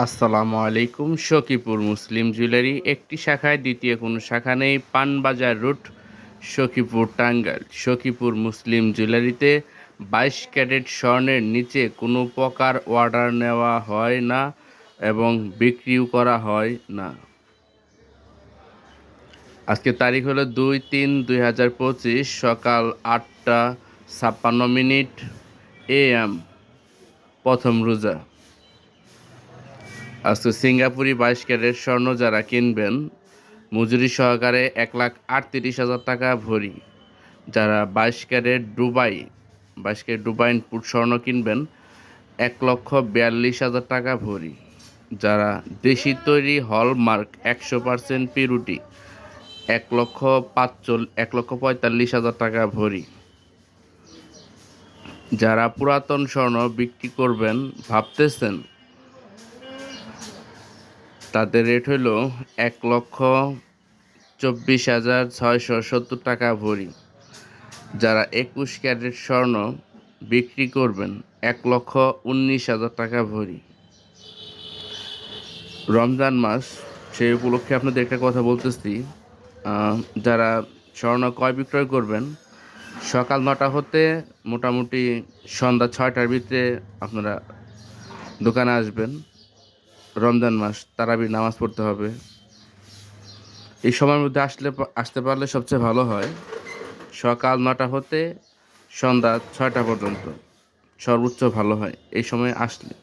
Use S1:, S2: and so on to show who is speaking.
S1: আসসালামু আলাইকুম। সখীপুর মুসলিম জুয়েলারি একটি শাখায় দ্বিতীয় কোনো শাখা নেই। পানবাজার রুট, সখীপুর, টাঙ্গাইল। সখীপুর মুসলিম জুয়েলারিতে 22 ক্যারেট স্বর্ণের নিচে কোনো প্রকার অর্ডার নেওয়া হয় না এবং বিক্রিও করা হয় না। আজকে তারিখ হলো 2-3-2025, সকাল 8:56 AM, প্রথম রোজা। আজকে সিঙ্গাপুরি 22 ক্যারেট স্বর্ণ যারা কিনবেন মজুরি সহকারে 1,38,000 টাকা ভরি। যারা 22 ক্যারেট দুবাই ইনপুট স্বর্ণ কিনবেন 1,42,000 টাকা ভরি। যারা দেশি তৈরি হলমার্ক 100% পিউরিটি 1,45,000 টাকা ভরি। যারা পুরাতন স্বর্ণ বিক্রি করবেন ভাবতেছেন তাদের রেট হইল 1,24,670 টাকা ভরি। যারা 21 ক্যারেট স্বর্ণ বিক্রি করবেন 1,19,000 টাকা ভরি। রমজান মাস, সেই উপলক্ষে আপনাদের একটা কথা বলতেছি। যারা স্বর্ণ ক্রয় বিক্রয় করবেন সকাল 9টা হতে মোটামুটি সন্ধ্যা 6টার ভিতরে আপনারা দোকানে আসবেন। রমজান মাস, তারাবির নামাজ পড়তে হবে। এই সময়ের মধ্যে আসতে পারলে সবচেয়ে ভালো হয়। সকাল 9টা হতে সন্ধ্যা 6টা পর্যন্ত সর্বোচ্চ ভালো হয় এই সময় আসলে।